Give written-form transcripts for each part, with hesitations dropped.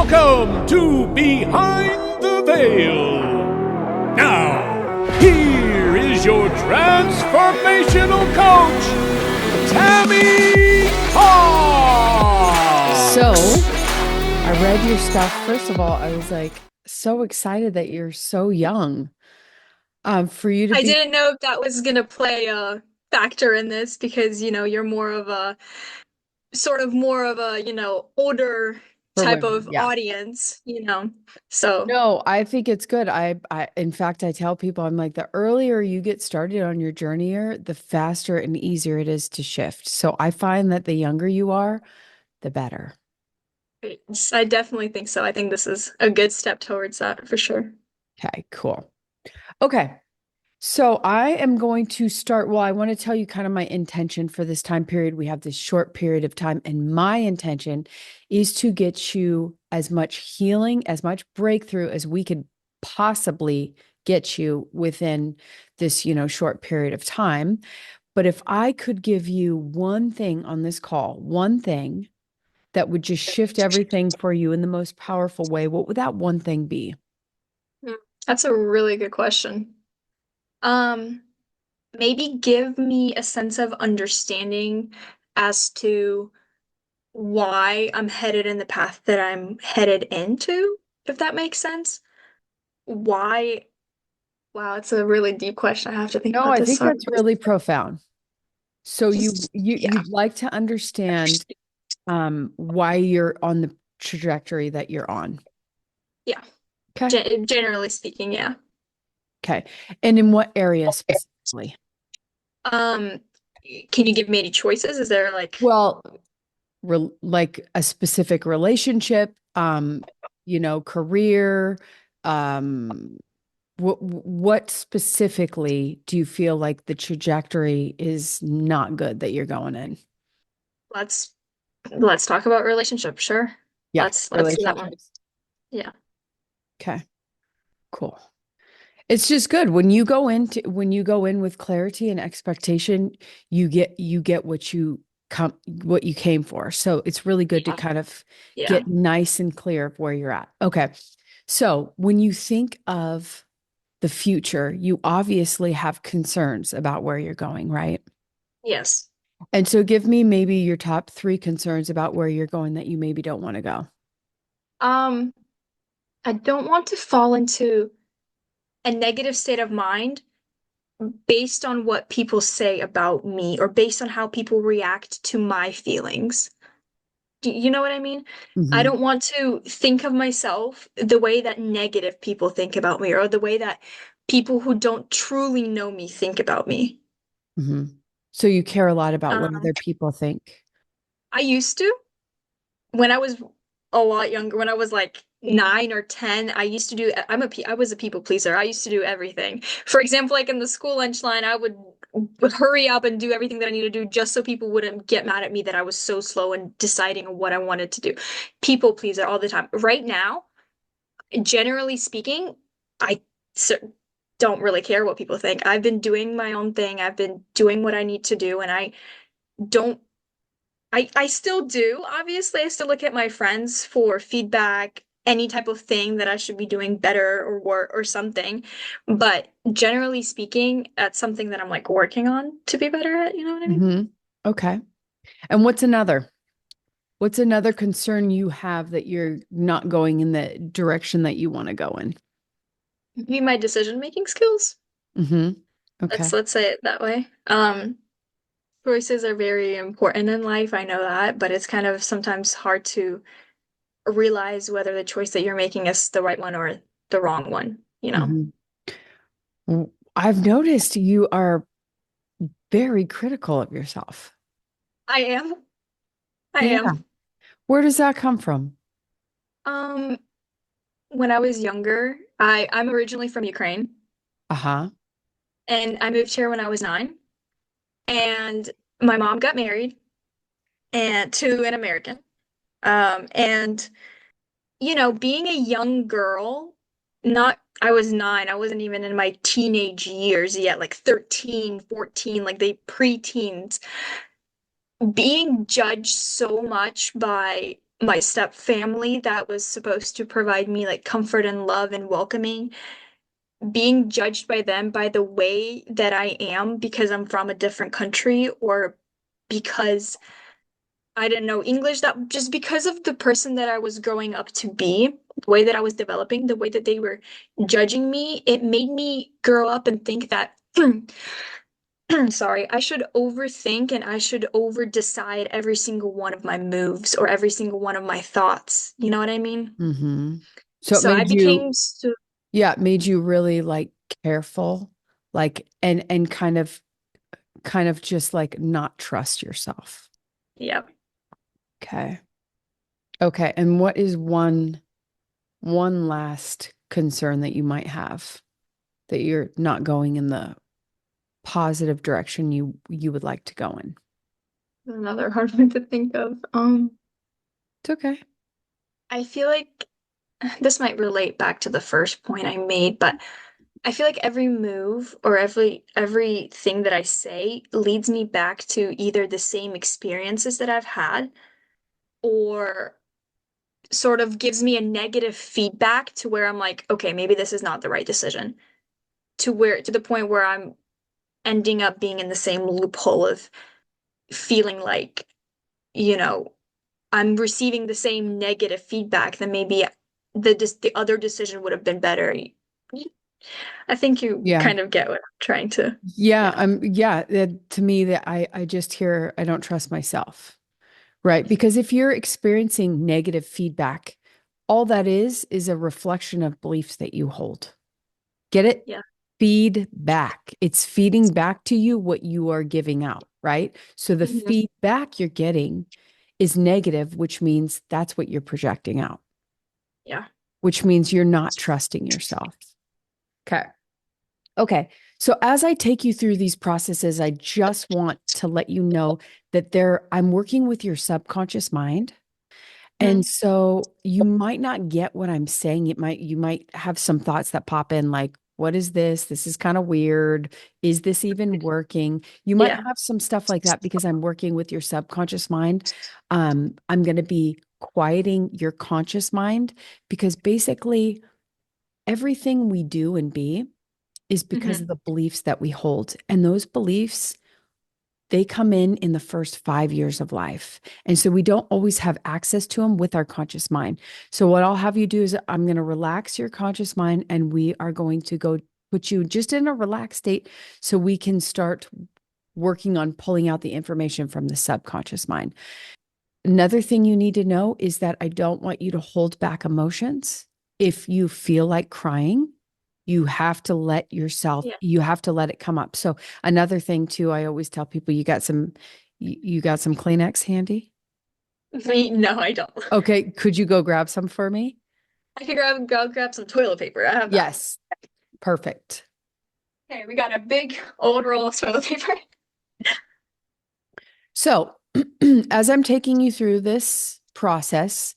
Welcome to Behind the Veil. Now, here is your transformational coach, Tammy Hall. So, I read your stuff. First of all, I was like so excited that you're so young. For you to I be didn't know if that was gonna play a factor in this because, you're more of a older for type women, of yeah. audience. So No, I think it's good. In fact, I tell people, I'm like, the earlier you get started on your journey, the faster and easier it is to shift. So I find that the younger you are, the better. I definitely think so. I think this is a good step towards that for sure. Okay, cool. Okay. So I am going to start. Well, I want to tell you kind of my intention for this time period. We have this short period of time, and my intention is to get you as much healing, as much breakthrough as we could possibly get you within this, short period of time. But if I could give you one thing on this call, one thing that would just shift everything for you in the most powerful way, what would that one thing be? Hmm. That's a really good question. Um, Maybe give me a sense of understanding as to why I'm headed in the path that I'm headed into, if that makes sense. Why? Wow, it's a really deep question. I have to think No, about I this. think Sorry. that's really profound. So Yeah. you'd like to understand why you're on the trajectory that you're on. Yeah. Okay. Generally speaking, yeah. Okay. And in what area specifically? Um, can you give me any choices? Is there like, Well, like a specific relationship, career, what specifically do you feel like the trajectory is not good that you're going in? let's let's talk about relationship, sure. Yeah, Let's do that one. relationships. Yeah. Okay, cool. It's just good when you go in with clarity and expectation, you get what you came for. So it's really good to Yeah. kind of Yeah. get nice and clear of where you're at. Okay. So when you think of the future, you obviously have concerns about where you're going, right? Yes. And so give me maybe your top three concerns about where you're going that you maybe don't want to go. Um, I don't want to fall into a negative state of mind based on what people say about me or based on how people react to my feelings. Do you know what I mean? I Hmm. don't want to think of myself the way that negative people think about me or the way that people who don't truly know me think about me. Hmm. So you care a lot about what Um, other people think. I used to when I was a lot younger, when I was like 9 or 10, I used to do, I was a people pleaser. I used to do everything. For example, like in the school lunch line, I would hurry up and do everything that I needed to do just so people wouldn't get mad at me that I was so slow in deciding what I wanted to do. People pleaser all the time. Right now, generally speaking, I don't really care what people think. I've been doing my own thing. I've been doing what I need to do, and don't I still do. Obviously, I still look at my friends for feedback, any type of thing that I should be doing better or something. But generally speaking, that's something that I'm like working on to be better at, you know what I mean? Hmm. Okay. And what's another concern you have that you're not going in the direction that you want to go in? Maybe my decision-making skills. Hmm. Okay. Let's say it that way. Choices are very important in life. I know that, but it's kind of sometimes hard to realize whether the choice that you're making is the right one or the wrong one, you know? Hmm. I've noticed you are very critical of yourself. I am. I Yeah. am. Where does that come from? Um, when I was younger, I'm originally from Ukraine, Uh-huh. and I moved here when I was 9. And my mom got married and to an American. And being a young girl, not I was 9, I wasn't even in my teenage years yet, like 13, 14, like the preteens. Being judged so much by my step family that was supposed to provide me like comfort and love and welcoming, being judged by them by the way that I am because I'm from a different country or because I didn't know English, that just because of the person that I was growing up to be, the way that I was developing, the way that they were judging me, it made me grow up and think that, sorry, I should overthink and I should over decide every single one of my moves or every single one of my thoughts. You know what I mean? Mm-hmm. So it So I made you, became so, yeah, it made you really like careful, like, and kind of just like not trust yourself. yeah. Okay. Okay. And what is one last concern that you might have that you're not going in the positive direction you would like to go in? Another hard one to think of. It's okay. I feel like this might relate back to the first point I made, but I feel like every move or everything that I say leads me back to either the same experiences that I've had or sort of gives me a negative feedback to where I'm like, okay, maybe this is not the right decision. To the point where I'm ending up being in the same loophole of feeling like, you know, I'm receiving the same negative feedback, then maybe the other decision would have been better. I think you Yeah. kind of get what I'm trying to. Yeah, Yeah. to me that I just hear I don't trust myself. Right? Because if you're experiencing negative feedback, all that is a reflection of beliefs that you hold. Get it? Yeah. Feedback. It's feeding back to you what you are giving out, right? So the Mhm. feedback you're getting is negative, which means that's what you're projecting out, Yeah. which means you're not trusting yourself. Okay. Okay. So as I take you through these processes, I just want to let you know that I'm working with your subconscious mind. And Mhm. so you might not get what I'm saying. You might have some thoughts that pop in like, what is this? This is kind of weird. Is this even working? You might Yeah. have some stuff like that because I'm working with your subconscious mind. I'm going to be quieting your conscious mind because basically everything we do and be is because Hmm. of the beliefs that we hold. And those beliefs, they come in the first 5 years of life. And so we don't always have access to them with our conscious mind. So what I'll have you do is I'm going to relax your conscious mind and we are going to go put you just in a relaxed state so we can start working on pulling out the information from the subconscious mind. Another thing you need to know is that I don't want you to hold back emotions. If you feel like crying, you have to let yourself, Yeah. you have to let it come up. So another thing too, I always tell people you got some Kleenex handy? Me, no, I don't. Okay, could you go grab some for me? I could grab some toilet paper. I have that. Yes, perfect. Okay, we got a big old roll of toilet paper. So, as I'm taking you through this process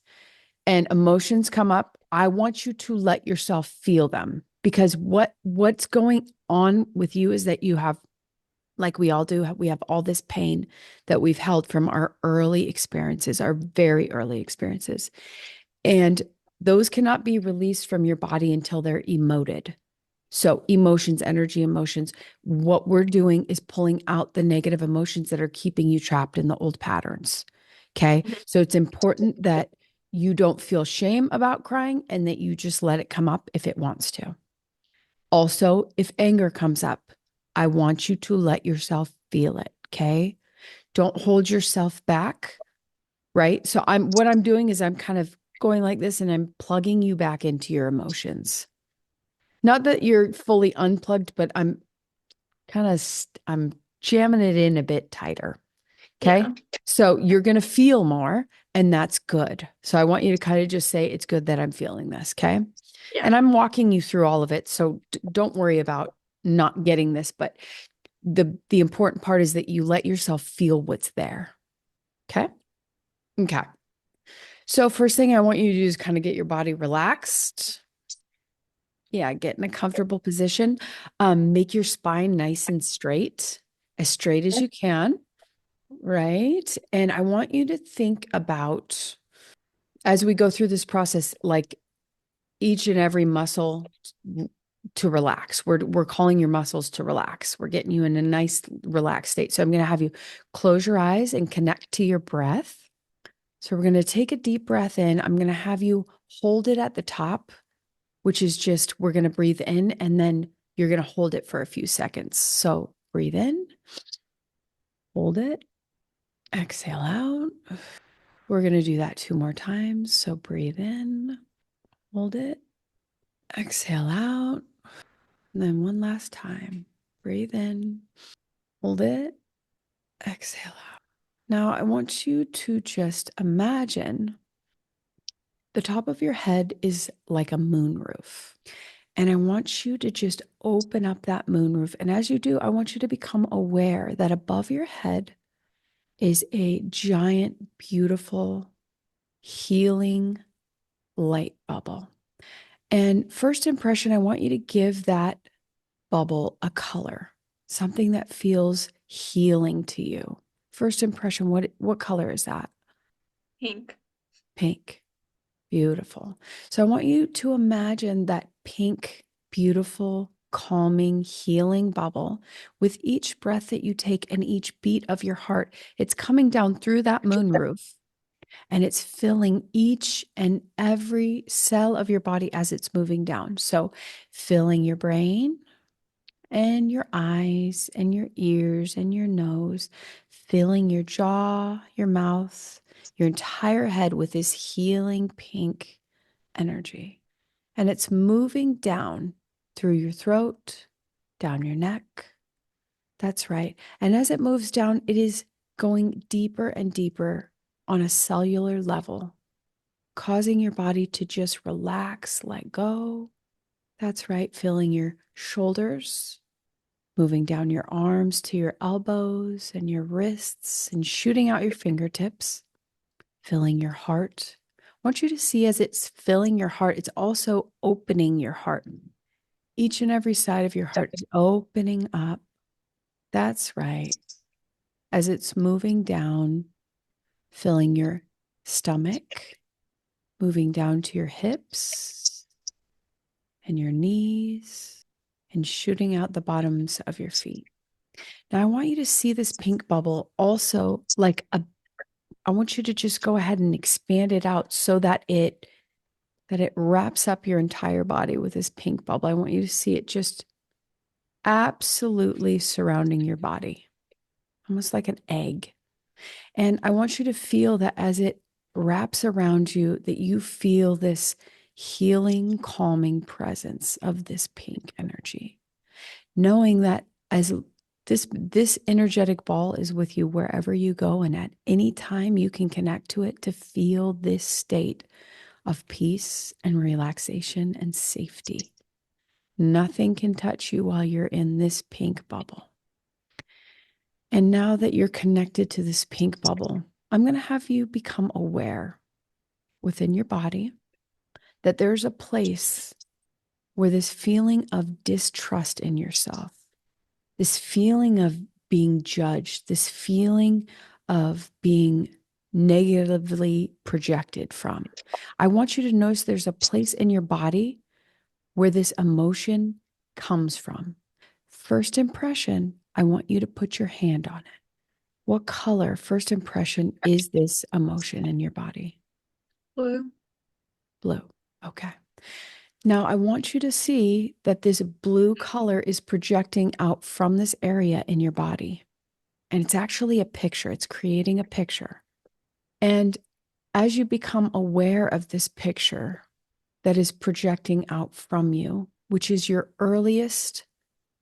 and emotions come up, I want you to let yourself feel them because what's going on with you is that you have, like we all do, we have all this pain that we've held from our early experiences, our very early experiences. And those cannot be released from your body until they're emoted. So, emotions, energy, emotions, what we're doing is pulling out the negative emotions that are keeping you trapped in the old patterns. Okay. Mhm. So, it's important that you don't feel shame about crying and that you just let it come up if it wants to. Also, if anger comes up, I want you to let yourself feel it. Okay. Don't hold yourself back. Right. So, what I'm doing is I'm kind of going like this and I'm plugging you back into your emotions. Not that you're fully unplugged, but I'm jamming it in a bit tighter. Okay. Yeah. So you're going to feel more and that's good. So I want you to kind of just say, it's good that I'm feeling this. Okay. Yeah. And I'm walking you through all of it. So don't worry about not getting this, but the important part is that you let yourself feel what's there. Okay. Okay. So first thing I want you to do is kind of get your body relaxed. Yeah, get in a comfortable position. Make your spine nice and straight as you can, right? And I want you to think about as we go through this process, like each and every muscle to relax. We're calling your muscles to relax. We're getting you in a nice relaxed state. So I'm going to have you close your eyes and connect to your breath. So we're going to take a deep breath in. I'm going to have you hold it at the top, which is just, we're going to breathe in and then you're going to hold it for a few seconds. So breathe in, hold it, exhale out. We're going to do that 2 more times. So breathe in, hold it, exhale out. And then one last time, breathe in, hold it, exhale out. Now I want you to just imagine the top of your head is like a moonroof. And I want you to just open up that moonroof. And as you do, I want you to become aware that above your head is a giant, beautiful, healing light bubble. And first impression, I want you to give that bubble a color, something that feels healing to you. First impression, what color is that? Pink. Pink. Beautiful. So I want you to imagine that pink, beautiful, calming, healing bubble with each breath that you take and each beat of your heart. It's coming down through that moonroof and it's filling each and every cell of your body as it's moving down. So filling your brain and your eyes and your ears and your nose, filling your jaw, your mouth, your entire head with this healing pink energy. And it's moving down through your throat, down your neck. That's right. And as it moves down, it is going deeper and deeper on a cellular level, causing your body to just relax, let go. That's right. Filling your shoulders, moving down your arms to your elbows and your wrists and shooting out your fingertips, filling your heart. I want you to see as it's filling your heart, it's also opening your heart. Each and every side of your heart is opening up. That's right. As it's moving down, filling your stomach, moving down to your hips and your knees, and shooting out the bottoms of your feet. Now, I want you to see this pink bubble also like I want you to just go ahead and expand it out so that it wraps up your entire body with this pink bubble. I want you to see it just absolutely surrounding your body, almost like an egg. And I want you to feel that as it wraps around you, that you feel this healing, calming presence of this pink energy, knowing that as this energetic ball is with you wherever you go, and at any time you can connect to it to feel this state of peace and relaxation and safety. Nothing can touch you while you're in this pink bubble. And now that you're connected to this pink bubble, I'm going to have you become aware within your body that there's a place where this feeling of distrust in yourself, this feeling of being judged, this feeling of being negatively projected from. I want you to notice there's a place in your body where this emotion comes from. First impression, I want you to put your hand on it. What color, first impression, is this emotion in your body? Blue. Blue. Okay. Now, I want you to see that this blue color is projecting out from this area in your body. And it's actually a picture. It's creating a picture. And as you become aware of this picture that is projecting out from you, which is your earliest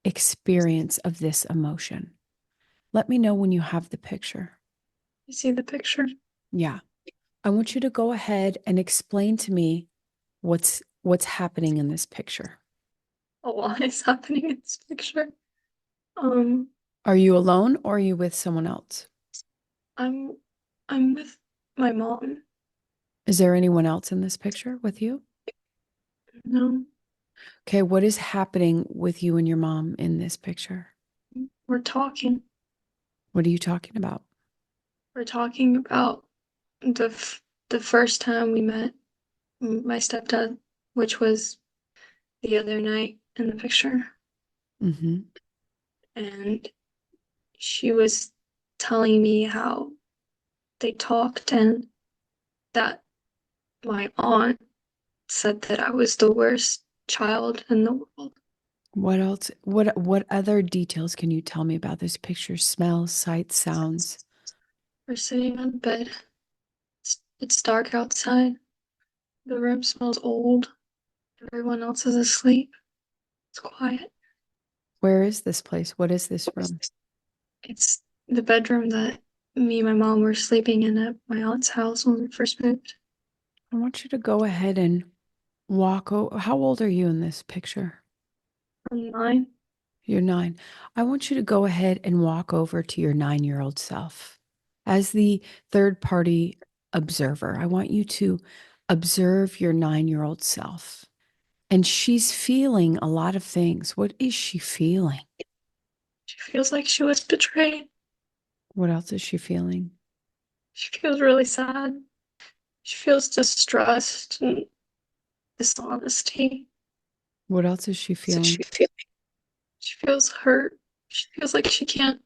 experience of this emotion, let me know when you have the picture. You see the picture? Yeah. I want you to go ahead and explain to me what's happening in this picture. A lot is happening in this picture. Are you alone or are you with someone else? I'm with my mom. Is there anyone else in this picture with you? No, Okay, what is happening with you and your mom in this picture? we're talking. What are you talking about? We're talking about the first time we met my stepdad, which was the other night in the picture. Mm-hmm. And she was telling me how they talked and that my aunt said that I was the worst child in the world. What else? What other details can you tell me about this picture? Smells, sights, sounds. We're sitting on bed. It's dark outside. The room smells old. Everyone else is asleep. It's quiet. Where is this place? What is this room? It's the bedroom that me and my mom were sleeping in at my aunt's house when we first moved. I want you to go ahead and walk over. How old are you in this picture? I'm 9. You're 9. I want you to go ahead and walk over to your 9-year-old self. As the third party observer, I want you to observe your 9-year-old self. And she's feeling a lot of things. What is she feeling? She feels like she was betrayed. What else is she feeling? She feels really sad. She feels distrust and dishonesty. What else is she feeling? She feels hurt. She feels like she can't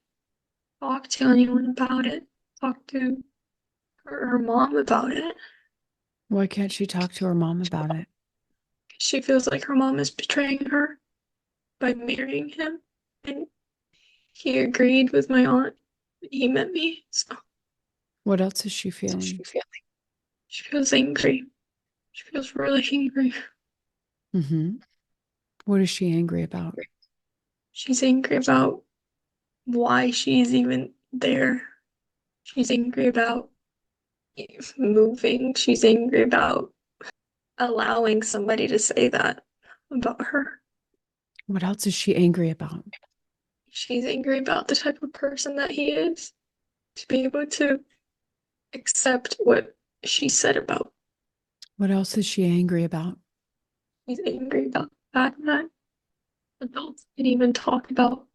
talk to anyone about it. Talk to her mom about it. Why can't she talk to her mom about it? She feels like her mom is betraying her by marrying him. And he agreed with my aunt. He met me. So What else is she feeling? she feels angry. She feels really angry. Mm-hmm. What is she angry about? She's angry about why she's even there. She's angry about moving. She's angry about allowing somebody to say that about her. What else is she angry about? She's angry about the type of person that he is, to be able to accept what she said about. What else is she angry about? She's angry about the fact that adults can even talk about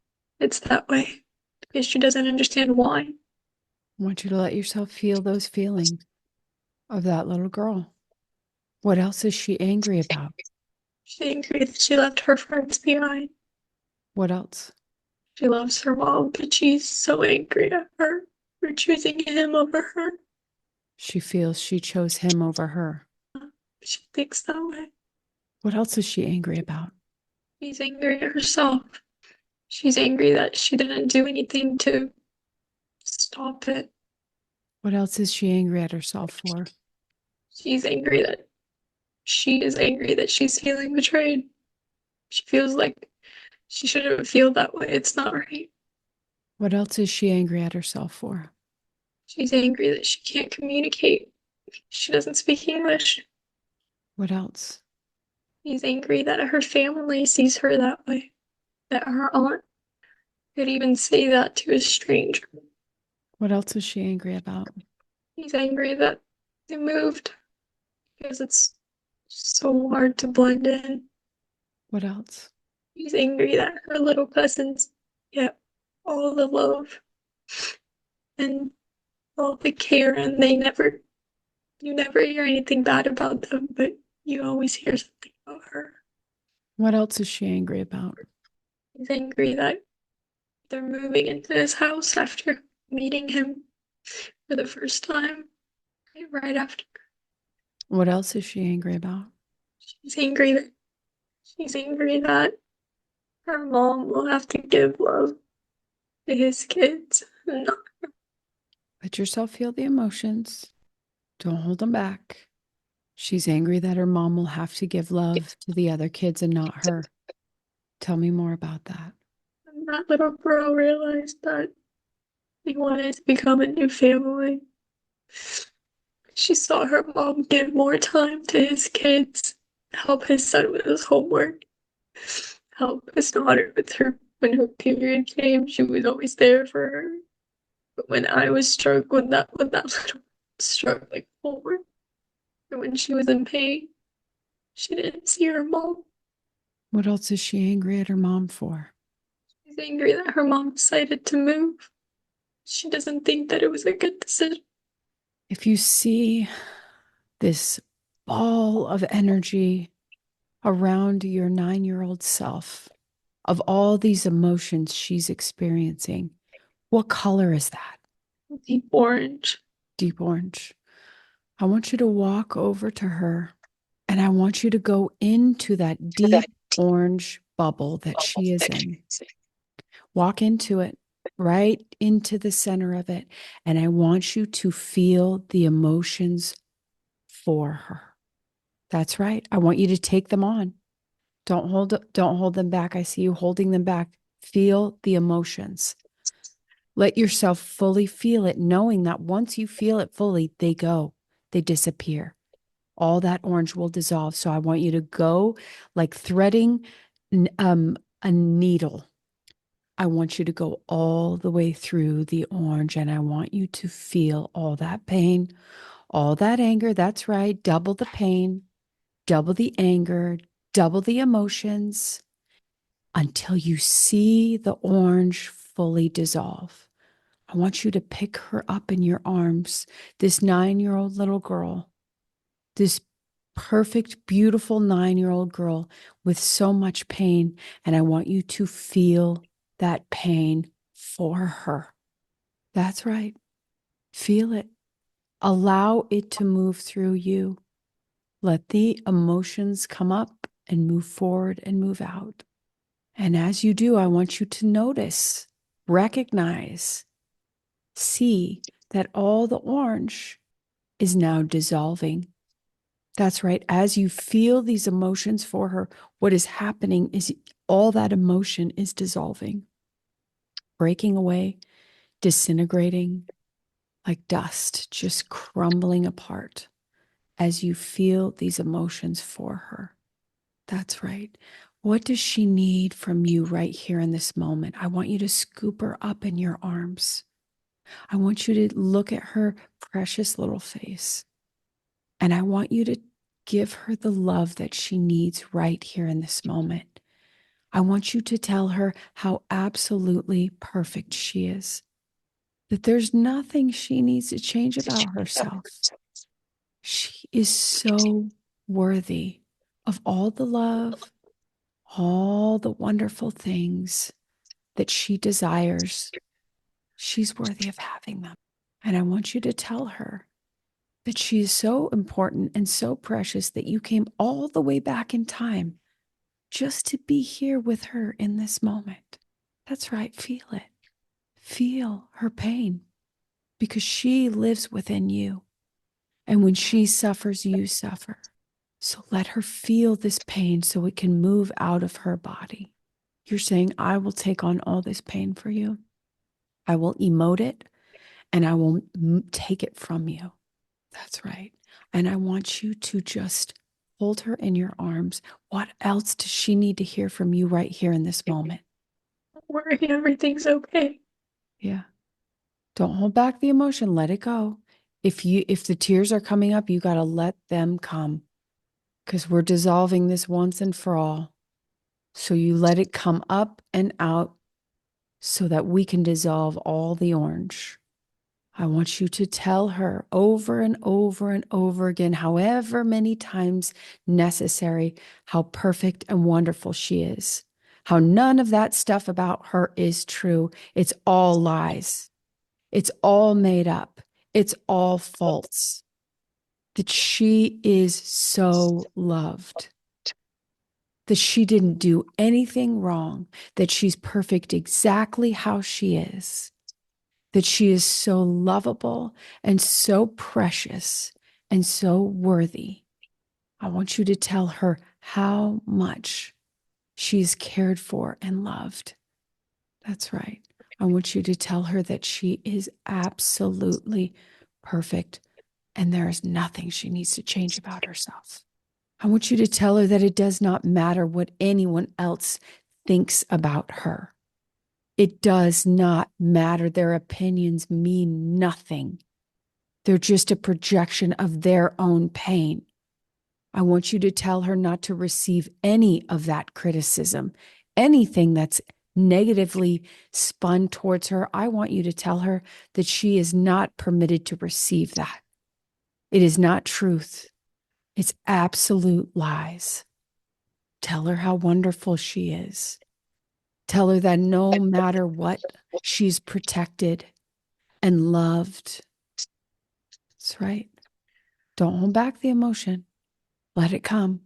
it's that way because she doesn't understand why. I want you to let yourself feel those feelings of that little girl. What else is she angry about? She's angry that she left her friends behind. What else? She loves her mom, but she's so angry at her for choosing him over her. She feels she chose him over her. She thinks that way. What else is she angry about? She's angry at herself. She's angry that she didn't do anything to stop it. What else is she angry at herself for? She's angry that she is angry that she's feeling betrayed. She feels like she shouldn't feel that way. It's not right. What else is she angry at herself for? She's angry that she can't communicate. She doesn't speak English. What else? She's angry that her family sees her that way. That her aunt could even say that to a stranger. What else is she angry about? She's angry that they moved because it's so hard to blend in. What else? She's angry that her little cousins get all the love and all the care, and you never hear anything bad about them, but you always hear something about her. What else is she angry about? She's angry that they're moving into his house after meeting him for the first time, right after. What else is she angry about? She's angry that she's angry that her mom will have to give love to his kids. And Let yourself feel the emotions. Don't hold them back. She's angry that her mom will have to give love to the other kids and not her. Tell me more about that. that little girl realized that he wanted to become a new family. She saw her mom give more time to his kids, help his son with his homework, help his daughter with her when her period came. She was always there for her. But when I was struggling with that little struggling homework, and when she was in pain, she didn't see her mom. What else is she angry at her mom for? She's angry that her mom decided to move. She doesn't think that it was a good decision. If you see this ball of energy around your 9-year-old self of all these emotions she's experiencing. What color is that? Deep orange. Deep orange. I want you to walk over to her and I want you to go into that deep orange bubble that she is in. Walk into it, right into the center of it. And I want you to feel the emotions for her. That's right. I want you to take them on. Don't hold them back. I see you holding them back. Feel the emotions. Let yourself fully feel it, knowing that once you feel it fully, they go, they disappear. All that orange will dissolve. So I want you to go like threading a needle. I want you to go all the way through the orange, and I want you to feel all that pain, all that anger. That's right. Double the pain, double the anger, double the emotions until you see the orange fully dissolve. I want you to pick her up in your arms, this 9-year-old little girl, this perfect, beautiful 9-year-old girl with so much pain. And I want you to feel that pain for her. That's right. Feel it. Allow it to move through you. Let the emotions come up and move forward and move out. And as you do, I want you to notice, recognize, see that all the orange is now dissolving. That's right. As you feel these emotions for her, what is happening is all that emotion is dissolving, breaking away, disintegrating like dust, just crumbling apart as you feel these emotions for her. That's right. What does she need from you right here in this moment? I want you to scoop her up in your arms. I want you to look at her precious little face. And I want you to give her the love that she needs right here in this moment. I want you to tell her how absolutely perfect she is, that there's nothing she needs to change about herself. She is so worthy of all the love, all the wonderful things that she desires. She's worthy of having them. And I want you to tell her that she is so important and so precious that you came all the way back in time just to be here with her in this moment. That's right. Feel it. Feel her pain because she lives within you. And when she suffers, you suffer. So let her feel this pain so it can move out of her body. You're saying, I will take on all this pain for you. I will emote it and I will take it from you. That's right. And I want you to just hold her in your arms. What else does she need to hear from you right here in this moment? Don't worry, everything's okay. Yeah. Don't hold back the emotion. Let it go. If the tears are coming up, you got to let them come because we're dissolving this once and for all. So you let it come up and out so that we can dissolve all the orange. I want you to tell her over and over and over again, however many times necessary, how perfect and wonderful she is. How none of that stuff about her is true. It's all lies. It's all made up. It's all false. That she is so loved. That she didn't do anything wrong. That she's perfect exactly how she is. That she is so lovable and so precious and so worthy. I want you to tell her how much she's cared for and loved. That's right. I want you to tell her that she is absolutely perfect and there is nothing she needs to change about herself. I want you to tell her that it does not matter what anyone else thinks about her. It does not matter. Their opinions mean nothing. They're just a projection of their own pain. I want you to tell her not to receive any of that criticism, anything that's negatively spun towards her. I want you to tell her that she is not permitted to receive that. It is not truth. It's absolute lies. Tell her how wonderful she is. Tell her that no matter what, she's protected and loved. That's right. Don't hold back the emotion. Let it come.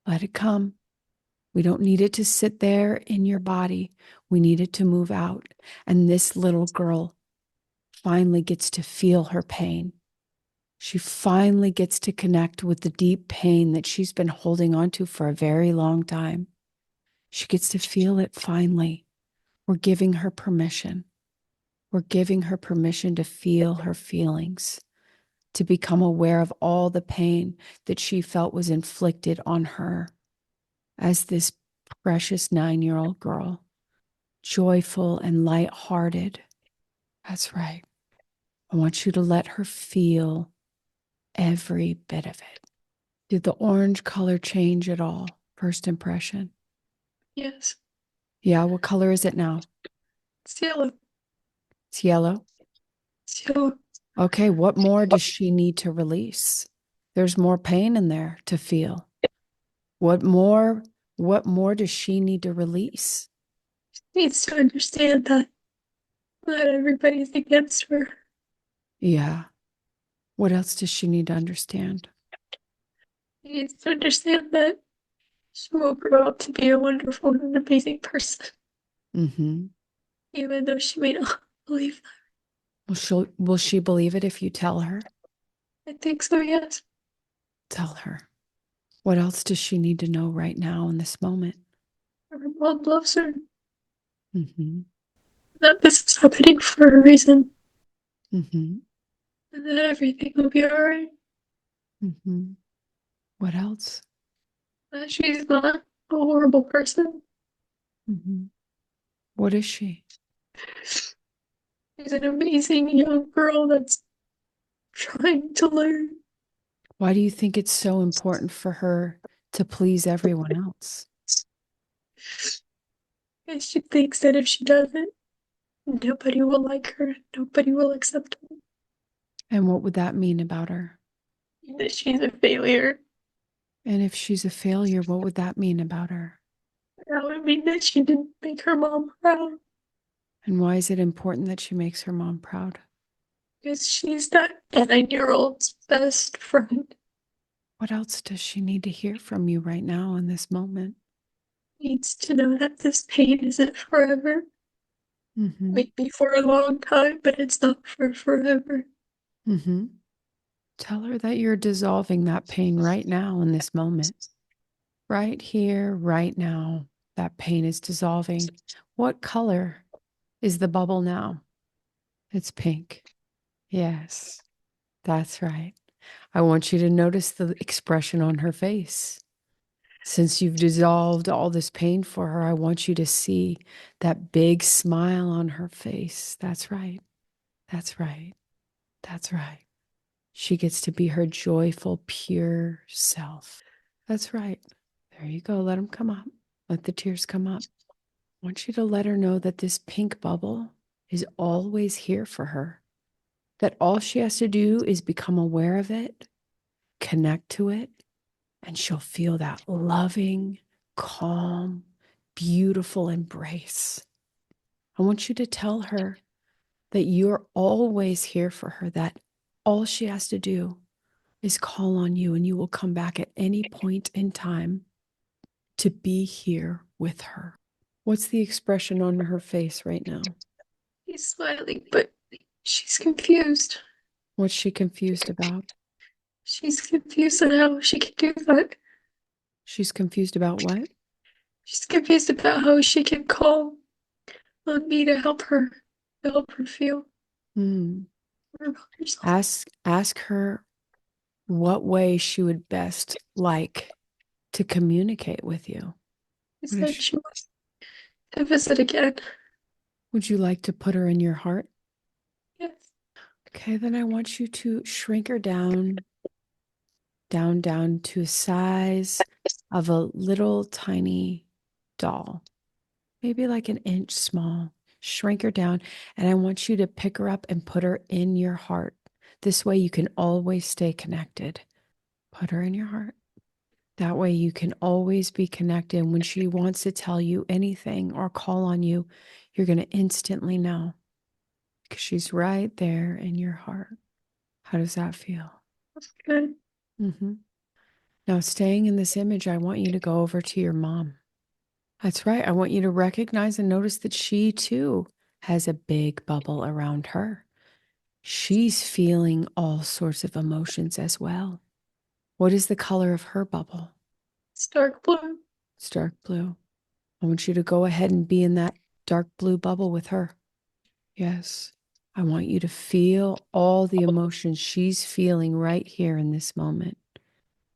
Let it come. We don't need it to sit there in your body. We need it to move out. And this little girl finally gets to feel her pain. She finally gets to connect with the deep pain that she's been holding on to for a very long time. She gets to feel it finally. We're giving her permission. We're giving her permission to feel her feelings, to become aware of all the pain that she felt was inflicted on her as this precious 9-year-old girl, joyful and lighthearted. That's right. I want you to let her feel every bit of it. Did the orange color change at all? First impression? Yes. Yeah, what color is it now? It's yellow. It's yellow. It's yellow. Okay, what more does she need to release? There's more pain in there to feel. What more does she need to release? She needs to understand that not everybody's against her. Yeah. What else does she need to understand? She needs to understand that she will grow up to be a wonderful and amazing person, Mm-hmm. even though she may not believe Will she believe it if you tell her? that. I think so, yes. Tell her. What else does she need to know right now in this moment? Her mom loves her. Mm-hmm. That this is happening for a reason. Mm-hmm. And that everything will be alright. Mm-hmm. What else? That she's not a horrible person. Mm-hmm. What is she? She's an amazing young girl that's trying to learn. Why do you think it's so important for her to please everyone else? And she thinks that if she doesn't, nobody will like her, nobody will accept her, And what would that mean about her? that she's a failure. And if she's a failure, what would that mean about her? That would mean that she didn't make her mom proud. And why is it important that she makes her mom proud? Because she's that 9-year-old's best friend. What else does she need to hear from you right now in this moment? Needs to know that this pain isn't forever. Mm-hmm. Maybe for a long time, but it's not for forever. Mm-hmm. Tell her that you're dissolving that pain right now in this moment. Right here, right now, that pain is dissolving. What color is the bubble now? It's pink. Yes, that's right. I want you to notice the expression on her face. Since you've dissolved all this pain for her, I want you to see that big smile on her face. That's right. That's right. That's right. She gets to be her joyful, pure self. That's right. There you go. Let them come up. Let the tears come up. I want you to let her know that this pink bubble is always here for her. That all she has to do is become aware of it, connect to it, and she'll feel that loving, calm, beautiful embrace. I want you to tell her that you're always here for her, that all she has to do is call on you and you will come back at any point in time to be here with her. What's the expression on her face right now? She's smiling, but she's confused. What's she confused about? She's confused on how she can do that. She's confused about what? She's confused about how she can call on me to help her feel Hmm. better about herself. Ask her what way she would best like to communicate with you. She said she wants to visit again. Would you like to put her in your heart? Yes. Okay, then I want you to shrink her down to a size of a little tiny doll, maybe like an inch small. Shrink her down, and I want you to pick her up and put her in your heart. This way you can always stay connected. Put her in your heart. That way you can always be connected. When she wants to tell you anything or call on you, you're going to instantly know because she's right there in your heart. How does that feel? That's good. Mm-hmm. Now, staying in this image, I want you to go over to your mom. That's right. I want you to recognize and notice that she too has a big bubble around her. She's feeling all sorts of emotions as well. What is the color of her bubble? It's dark blue. It's dark blue. I want you to go ahead and be in that dark blue bubble with her. Yes. I want you to feel all the emotions she's feeling right here in this moment.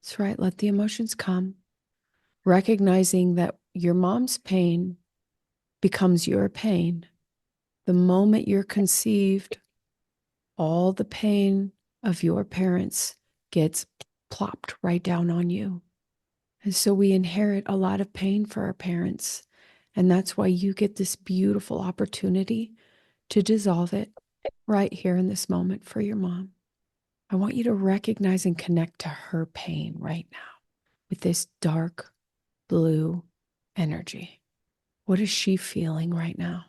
That's right. Let the emotions come. Recognizing that your mom's pain becomes your pain. The moment you're conceived, all the pain of your parents gets plopped right down on you. And so we inherit a lot of pain for our parents. And that's why you get this beautiful opportunity to dissolve it right here in this moment for your mom. I want you to recognize and connect to her pain right now with this dark blue energy. What is she feeling right now?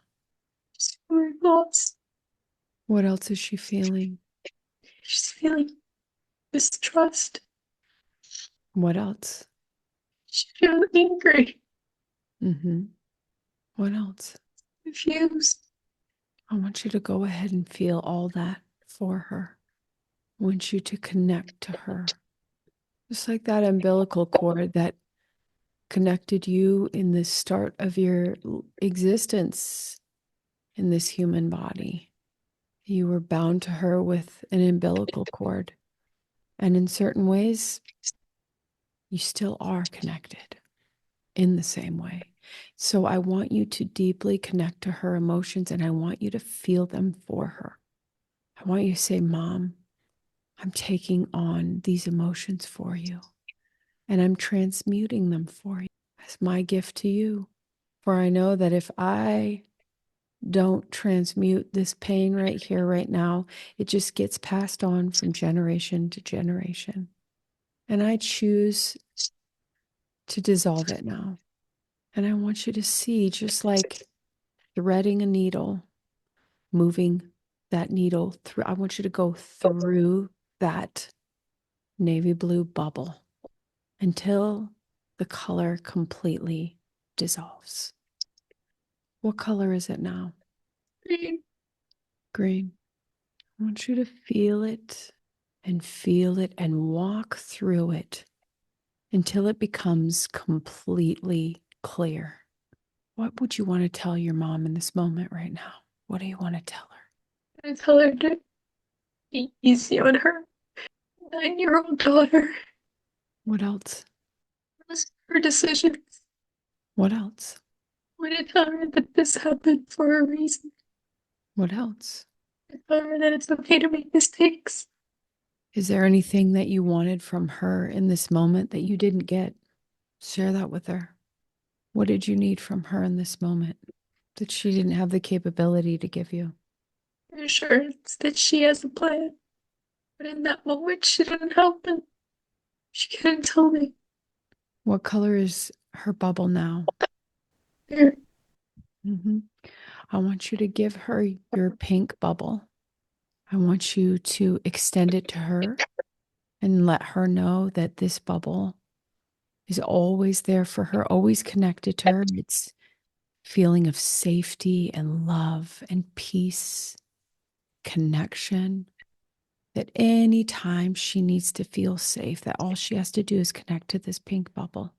She's feeling lost. What else is she feeling? She's feeling distrust. What else? She's feeling angry, Mm-hmm. What else? confused. I want you to go ahead and feel all that for her. I want you to connect to her. Just like that umbilical cord that connected you in the start of your existence in this human body. You were bound to her with an umbilical cord. And in certain ways, you still are connected in the same way. So I want you to deeply connect to her emotions and I want you to feel them for her. I want you to say, Mom, I'm taking on these emotions for you and I'm transmuting them for you as my gift to you. For I know that if I don't transmute this pain right here, right now, it just gets passed on from generation to generation. And I choose to dissolve it now. And I want you to see, just like threading a needle, moving that needle through, I want you to go through that navy blue bubble until the color completely dissolves. What color is it now? Green. Green. I want you to feel it and walk through it until it becomes completely clear. What would you want to tell your mom in this moment right now? What do you want to tell her? I tell her to be easy on her 9-year-old daughter. What else? Trust her decisions. What else? I want to tell her that this happened for a reason. What else? I tell her that it's okay to make mistakes. Is there anything that you wanted from her in this moment that you didn't get? Share that with her. What did you need from her in this moment that she didn't have the capability to give you? Reassurance that she has a plan. But in that moment, she didn't help and she couldn't tell me. What color is her bubble now? There. Mm-hmm. I want you to give her your pink bubble. I want you to extend it to her and let her know that this bubble is always there for her, always connected to her. It's feeling of safety and love and peace, connection, that anytime she needs to feel safe, that all she has to do is connect to this pink bubble.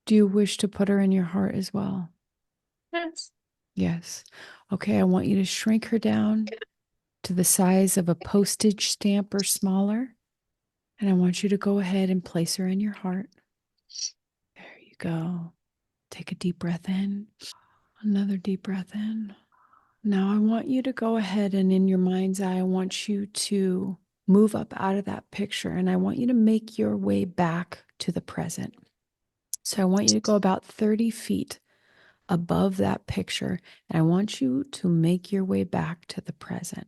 Do you wish to put her in your heart as well? Yes. Yes. Okay, I want you to shrink her down to the size of a postage stamp or smaller. And I want you to go ahead and place her in your heart. There you go. Take a deep breath in. Another deep breath in. Now I want you to go ahead and in your mind's eye, I want you to move up out of that picture and I want you to make your way back to the present. So I want you to go about 30 feet above that picture and I want you to make your way back to the present.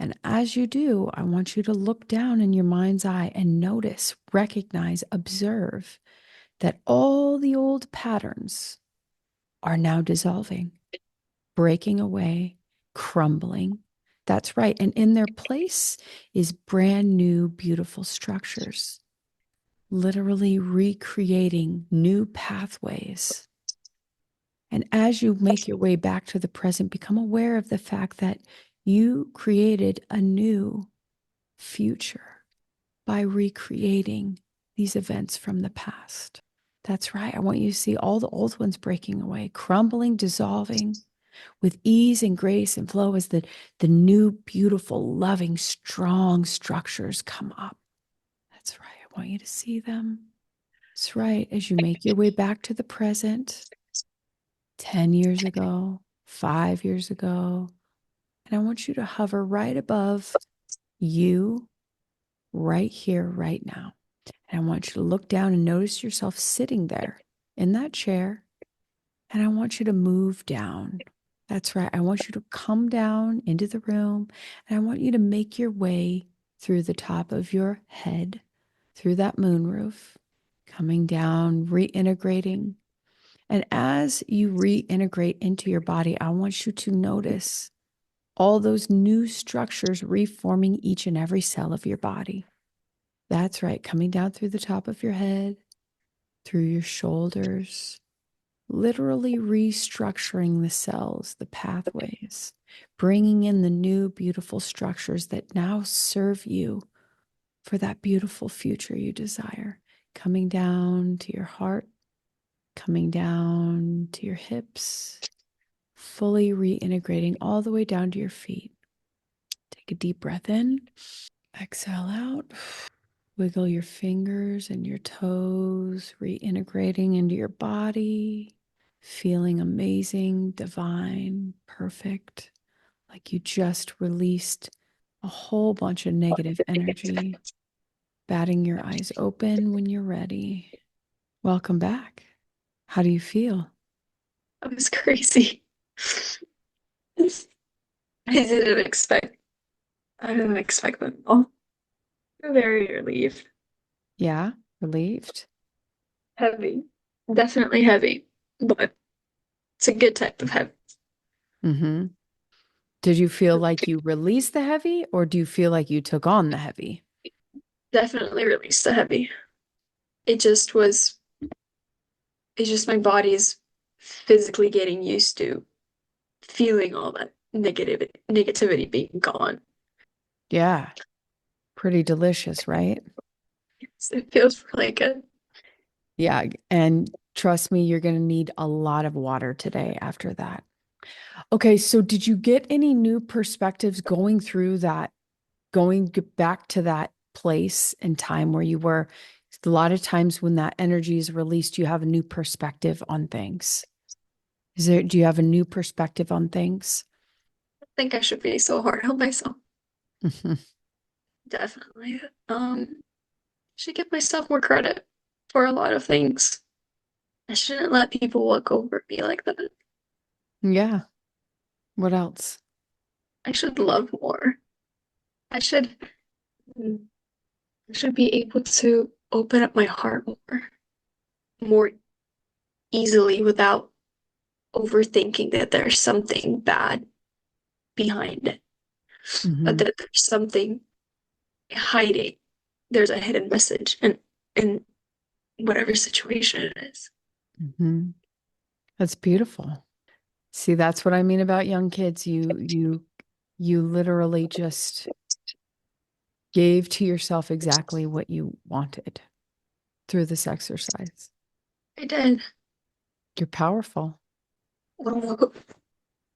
And as you do, I want you to look down in your mind's eye and notice, recognize, observe that all the old patterns are now dissolving, breaking away, crumbling. That's right. And in their place is brand new, beautiful structures, literally recreating new pathways. And as you make your way back to the present, become aware of the fact that you created a new future by recreating these events from the past. That's right. I want you to see all the old ones breaking away, crumbling, dissolving with ease and grace and flow as the new, beautiful, loving, strong structures come up. That's right. I want you to see them. That's right. As you make your way back to the present, 10 years ago, 5 years ago, and I want you to hover right above you, right here, right now. And I want you to look down and notice yourself sitting there in that chair. And I want you to move down. That's right. I want you to come down into the room. And I want you to make your way through the top of your head, through that moonroof, coming down, reintegrating. And as you reintegrate into your body, I want you to notice all those new structures reforming each and every cell of your body. That's right. Coming down through the top of your head, through your shoulders, literally restructuring the cells, the pathways, bringing in the new beautiful structures that now serve you for that beautiful future you desire. Coming down to your heart, coming down to your hips, fully reintegrating all the way down to your feet. Take a deep breath in, exhale out. Wiggle your fingers and your toes, reintegrating into your body, feeling amazing, divine, perfect, like you just released a whole bunch of negative energy. Batting your eyes open when you're ready. Welcome back. How do you feel? That was crazy. I didn't expect. I didn't expect that at all. I'm very relieved. Yeah, relieved? Heavy. Definitely heavy, but it's a good type of heavy. Mm-hmm. Did you feel like you released the heavy, or do you feel like you took on the heavy? Definitely released the heavy. It just was, it's just my body's physically getting used to feeling all that negativity being gone. Yeah, pretty delicious, right? So it feels really good. Yeah, and trust me, you're going to need a lot of water today after that. Okay, so did you get any new perspectives going through that, back to that place and time where you were? A lot of times when that energy is released, you have a new perspective on things. Do you have a new perspective on things? I think I should be so hard on myself. Mhm. Definitely. Should give myself more credit for a lot of things. I shouldn't let people walk over me like that. Yeah. What else? I should love more. I should I should be able to open up my heart more easily without overthinking that there's something bad behind it. Hmm. That there's something hiding. There's a hidden message in whatever situation it is. Hmm. That's beautiful. See, that's what I mean about young kids. You literally just gave to yourself exactly what you wanted through this exercise. I did. You're powerful. Well,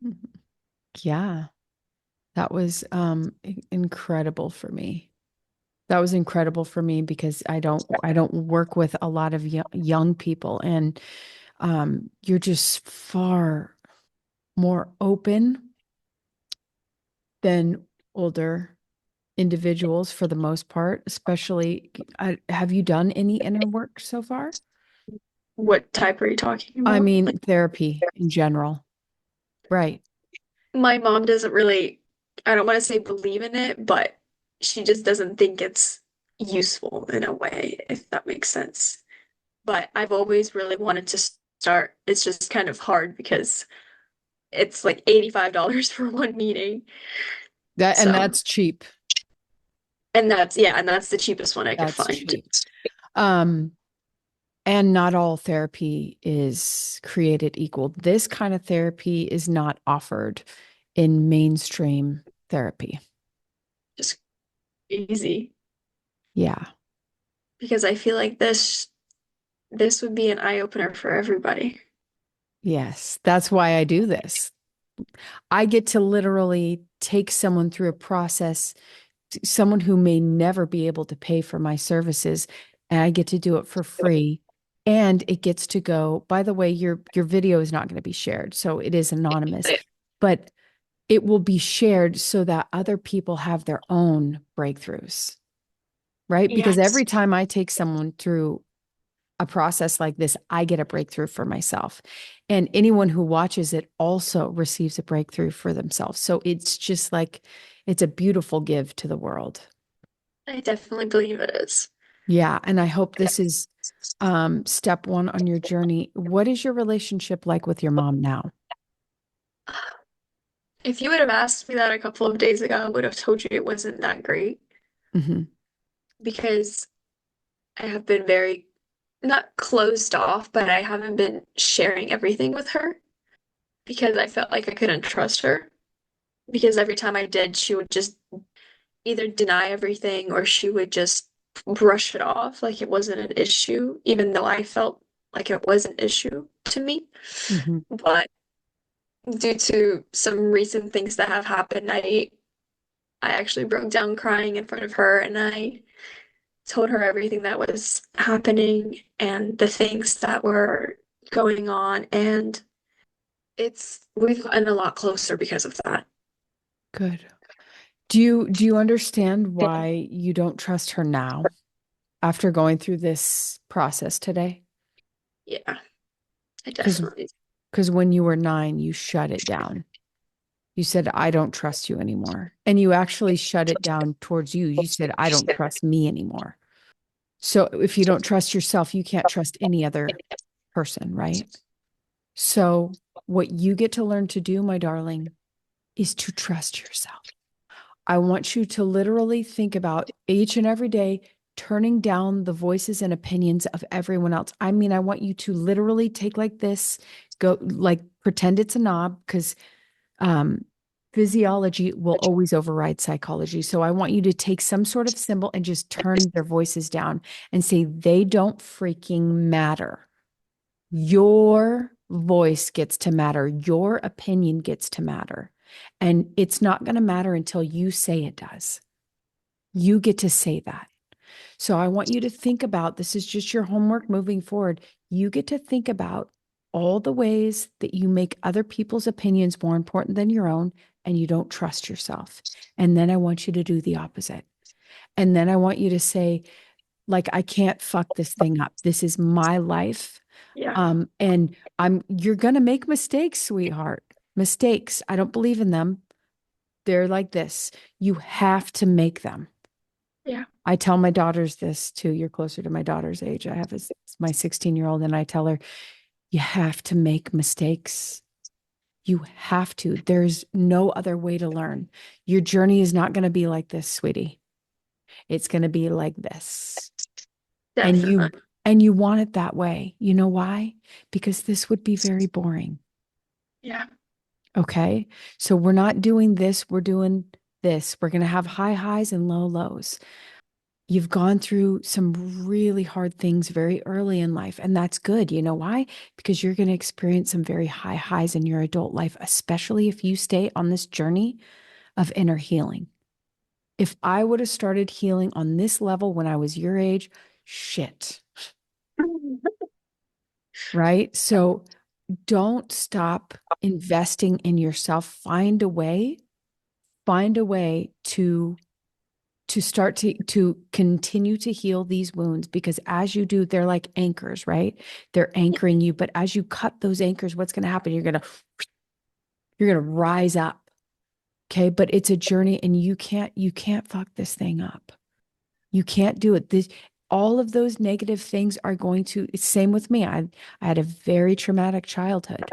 Mhm. Yeah, that was incredible for me. That was incredible for me because I don't work with a lot of young people, and you're just far more open than older individuals for the most part, especially have you done any inner work so far? what type are you talking I about? mean, Like, therapy in general. Right. my mom doesn't really, I don't want to say believe in it, but she just doesn't think it's useful in a way, if that makes sense. But I've always really wanted to start. It's just kind of hard because it's like $85 for one meeting. And So, that's cheap. and that's, yeah, and that's the cheapest one I could That's find. cheap. Um, and not all therapy is created equal. This kind of therapy is not offered in mainstream therapy. Just easy. Yeah. Because I feel like this would be an eye opener for everybody. Yes. That's why I do this. I get to literally take someone through a process, someone who may never be able to pay for my services, and I get to do it for free. And it gets to go, by the way, your video is not going to be shared, so it is anonymous, but it will be shared so that other people have their own breakthroughs, right? Because Yes, every time I take someone through a process like this, I get a breakthrough for myself. And anyone who watches it also receives a breakthrough for themselves. So it's just like, it's a beautiful give to the world. I definitely believe it is. Yeah. And I hope this is step one on your journey. What is your relationship like with your mom now? If you would have asked me that a couple of days ago, I would have told you it wasn't that great Hmm. because I have been very, not closed off, but I haven't been sharing everything with her because I felt like I couldn't trust her. Because every time I did, she would just either deny everything or she would just brush it off like it wasn't an issue, even though I felt like it was an issue to me. Hmm. But due to some recent things that have happened, I actually broke down crying in front of her and I told her everything that was happening and the things that were going on. And we've gotten a lot closer because of that. Good. Do you understand why you don't trust her now after going through this process today? Yeah, I Because definitely, because when you were 9, you shut it down. You said, I don't trust you anymore. And you actually shut it down towards you. You said, I don't trust me anymore. So if you don't trust yourself, you can't trust any other person, right? So what you get to learn to do, my darling, is to trust yourself. I want you to literally think about each and every day turning down the voices and opinions of everyone else. I mean, I want you to literally take like this, go like pretend it's a knob because um, physiology will always override psychology. So I want you to take some sort of symbol and just turn their voices down and say, they don't freaking matter. Your voice gets to matter. Your opinion gets to matter. And it's not going to matter until you say it does. You get to say that. So I want you to think about this is just your homework moving forward. You get to think about all the ways that you make other people's opinions more important than your own and you don't trust yourself. And then I want you to do the opposite. And then I want you to say, like, I can't fuck this thing up. This is my life. yeah, And you're gonna make mistakes, sweetheart. Mistakes. I don't believe in them. They're like this. You have to make them. yeah, I tell my daughters this too. You're closer to my daughter's age. I have my 16-year-old, and I tell her, you have to make mistakes. You have to. There's no other way to learn. Your journey is not going to be like this, sweetie. It's going to be like this. And definitely. you want it that way. You know why? Because this would be very boring. Yeah, Okay. So we're not doing this. We're doing this. We're going to have high highs and low lows. You've gone through some really hard things very early in life, and that's good. You know why? Because you're going to experience some very high highs in your adult life, especially if you stay on this journey of inner healing. If I would have started healing on this level when I was your age, shit, right? So don't stop investing in yourself. Find a way to start to continue to heal these wounds, because as you do, they're like anchors, right? They're anchoring you, but as you cut those anchors, what's going to happen? You're going to rise up. Okay. But it's a journey and you can't fuck this thing up. You can't do it. All of those negative things are going to, it's same with me. I had a very traumatic childhood.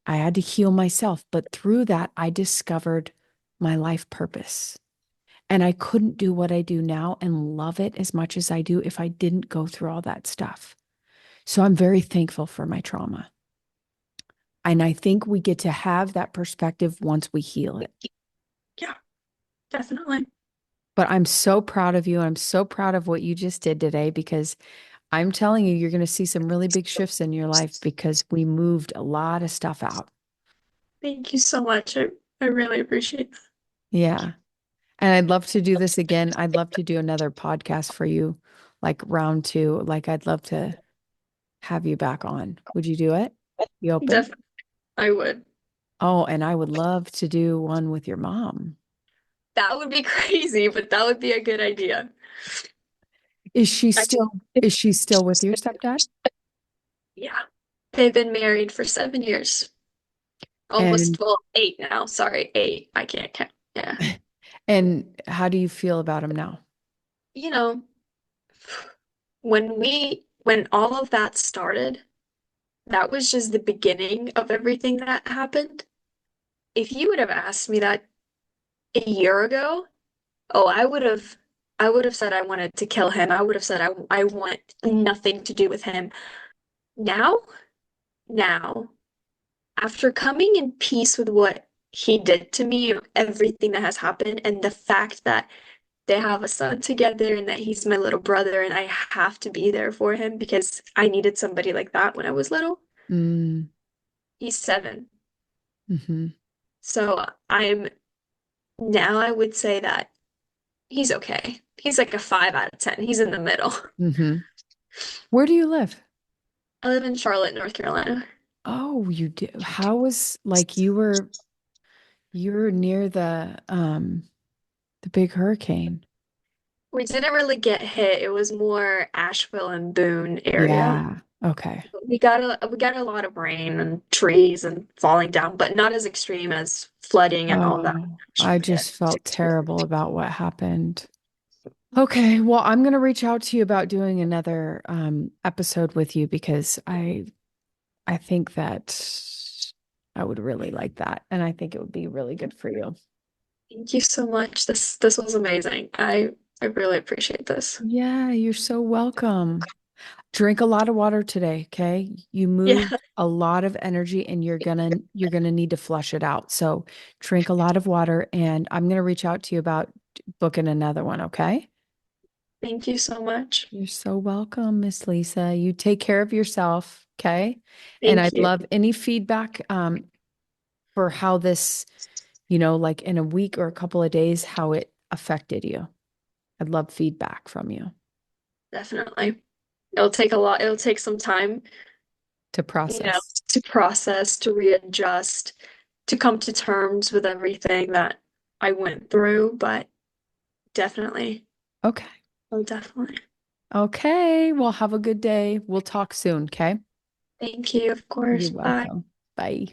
I had to heal myself, but through that, I discovered my life purpose. And I couldn't do what I do now and love it as much as I do if I didn't go through all that stuff. So I'm very thankful for my trauma. And I think we get to have that perspective once we heal it. Yeah, definitely. But I'm so proud of you. I'm so proud of what you just did today because I'm telling you, you're going to see some really big shifts in your life because we moved a lot of stuff out. Thank you so much. I really appreciate that. Yeah. And I'd love to do this again. I'd love to do another podcast for you, like round two. Like, I'd love to have you back on. Would you do it? You open? Definitely, I would. Oh, and I would love to do one with your mom. That would be crazy, but that would be a good idea. Is she I still is she still with your stepdad? Yeah. They've been married for 7 years. And Almost, well, 8 now. Sorry, 8. I can't count. Yeah. and how do you feel about him now? You know, when all of that started, that was just the beginning of everything that happened. If you would have asked me that a year ago, oh, I would have said I wanted to kill him. I would have said I want nothing to do with him. Now, now, after coming in peace with what he did to me, everything that has happened, and the fact that they have a son together and that he's my little brother and I have to be there for him because I needed somebody like that when I was little. Mm, He's 7. hmm So I would say that he's okay. He's like a 5 out of 10. He's in the middle. hmm Where do you live? I live in Charlotte, North Carolina. Oh, you do. How was like you were near the big hurricane. We didn't really get hit. It was more Asheville and Boone area. Yeah. Okay. We got a lot of rain and trees and falling down, but not as extreme as flooding and all that. Oh, I just felt terrible about what happened. Okay, well, I'm going to reach out to you about doing another episode with you because I think that I would really like that, and I think it would be really good for you. Thank you so much. This was amazing. I really appreciate this. Yeah, you're so welcome. Drink a lot of water today, okay? You Yeah, moved a lot of energy and you're gonna need to flush it out. So drink a lot of water and I'm gonna reach out to you about booking another one, okay? thank you so much. You're so welcome, Miss Lisa. You take care of yourself, okay? And Thank I'd you. love any feedback for how this, like in a week or a couple of days, how it affected you. I'd love feedback from you Definitely. It'll take a lot. It'll take some time, to you know, process. to process, to readjust, to come to terms with everything that I went through, but definitely. Okay. Oh, definitely. Okay. Well, have a good day. We'll talk soon, okay? Thank you, of You're course. Bye. welcome. Bye.